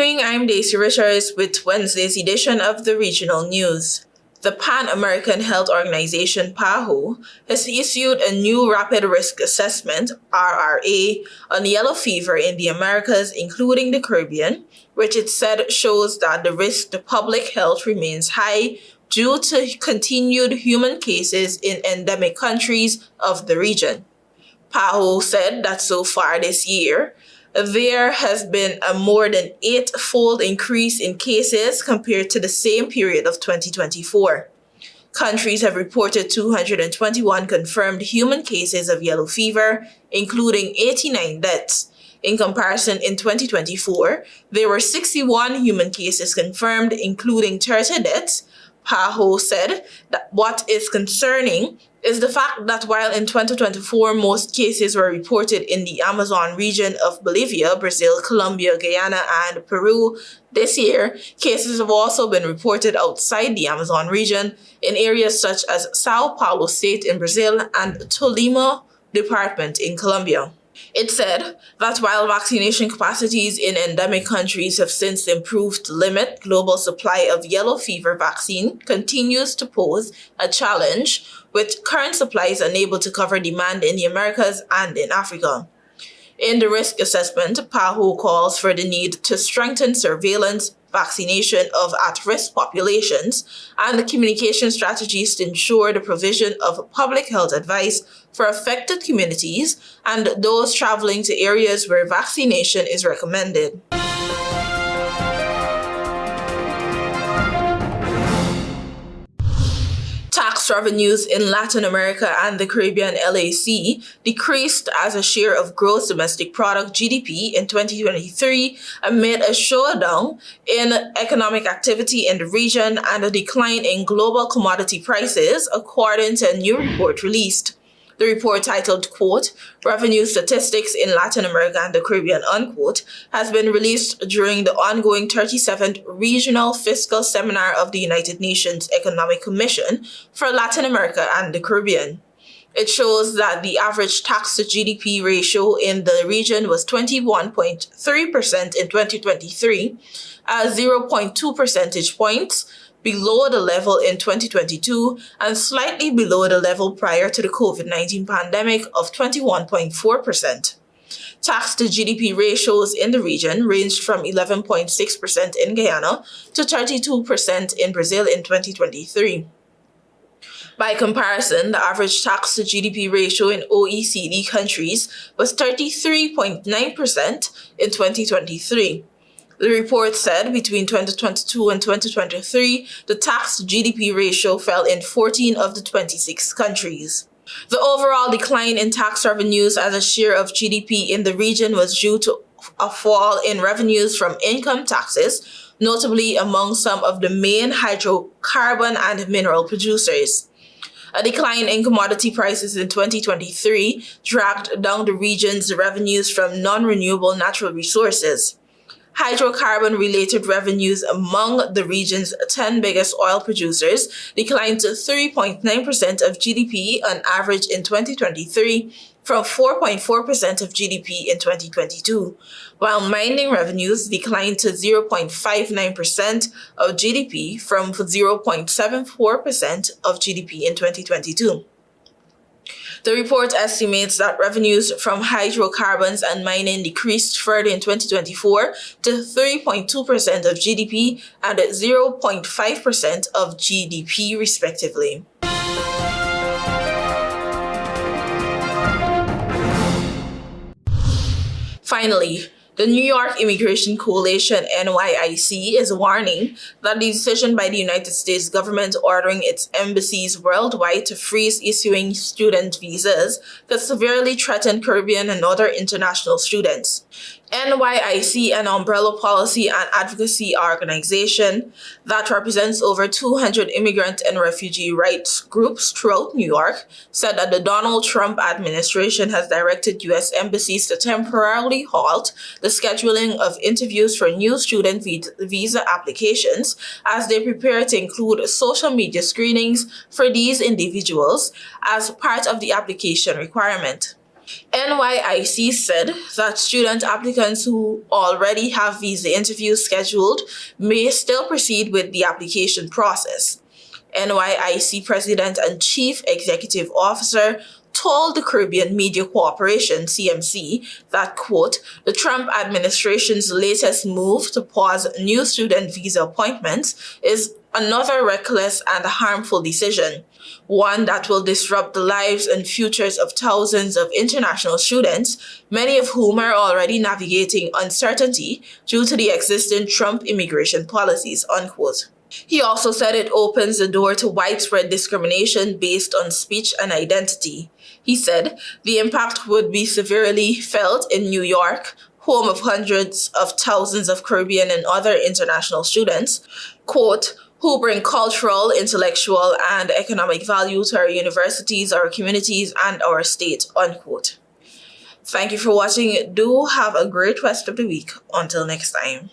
morning, I'm Dacia with Wednesday's edition of the Regional News. The Pan-American Health Organization, PAHO, has issued a new Rapid Risk Assessment, RRA, on yellow fever in the Americas, including the Caribbean, which it said shows that the risk to public health remains high due to continued human cases in endemic countries of the region. PAHO said that so far this year, there has been a more than eightfold increase in cases compared to the same period of 2024. Countries have reported 221 confirmed human cases of yellow fever, including 89 deaths. In comparison, in 2024, there were 61 human cases confirmed, including 30 deaths. PAHO said that what is concerning is the fact that while in 2024 most cases were reported in the Amazon region of Bolivia, Brazil, Colombia, Guyana, and Peru, this year cases have also been reported outside the Amazon region in areas such as Sao Paulo State in Brazil and Tolima Department in Colombia. It said that while vaccination capacities in endemic countries have since improved to limit global supply of yellow fever vaccine continues to pose a challenge, with current supplies unable to cover demand in the Americas and in Africa. In the risk assessment, PAHO calls for the need to strengthen surveillance, vaccination of at-risk populations, and the communication strategies to ensure the provision of public health advice for affected communities and those traveling to areas where vaccination is recommended. Tax revenues in Latin America and the Caribbean LAC decreased as a share of gross domestic product GDP in 2023 amid a slowdown in economic activity in the region and a decline in global commodity prices, according to a new report released. The report, titled, quote, Revenue Statistics in Latin America and the Caribbean, unquote, has been released during the ongoing 37th Regional Fiscal Seminar of the United Nations Economic Commission for Latin America and the Caribbean. It shows that the average tax to GDP ratio in the region was 21.3% in 2023, 0.2 percentage points below the level in 2022 and slightly below the level prior to the COVID-19 pandemic of 21.4%. Tax to GDP ratios in the region ranged from 11.6% in Guyana to 32% in Brazil in 2023. By comparison, the average tax to GDP ratio in OECD countries was 33.9% in 2023. The report said between 2022 and 2023, the tax to GDP ratio fell in 14 of the 26 countries. The overall decline in tax revenues as a share of GDP in the region was due to a fall in revenues from income taxes, notably among some of the main hydrocarbon and mineral producers. A decline in commodity prices in 2023 dragged down the region's revenues from non-renewable natural resources. Hydrocarbon-related revenues among the region's 10 biggest oil producers declined to 3.9% of GDP on average in 2023 from 4.4% of GDP in 2022, while mining revenues declined to 0.59% of GDP from 0.74% of GDP in 2022. The report estimates that revenues from hydrocarbons and mining decreased further in 2024 to 3.2% of GDP and 0.5% of GDP, respectively. Finally, the New York Immigration Coalition, NYIC, is warning that the decision by the United States government ordering its embassies worldwide to freeze issuing student visas could severely threaten Caribbean and other international students. NYIC, an umbrella policy and advocacy organization that represents over 200 immigrant and refugee rights groups throughout New York, said that the Donald Trump administration has directed U.S. embassies to temporarily halt the scheduling of interviews for new student visa applications as they prepare to include social media screenings for these individuals as part of the application requirement. NYIC said that student applicants who already have visa interviews scheduled may still proceed with the application process. NYIC President and Chief Executive Officer told the Caribbean Media Corporation, CMC, that, quote, the Trump administration's latest move to pause new student visa appointments is another reckless and harmful decision, one that will disrupt the lives and futures of thousands of international students, many of whom are already navigating uncertainty due to the existing Trump immigration policies, unquote. He also said it opens the door to widespread discrimination based on speech and identity. He said the impact would be severely felt in New York, home of hundreds of thousands of Caribbean and other international students, quote, who bring cultural, intellectual, and economic value to our universities, our communities, and our state, unquote. Thank you for watching. Do have a great rest of the week. Until next time.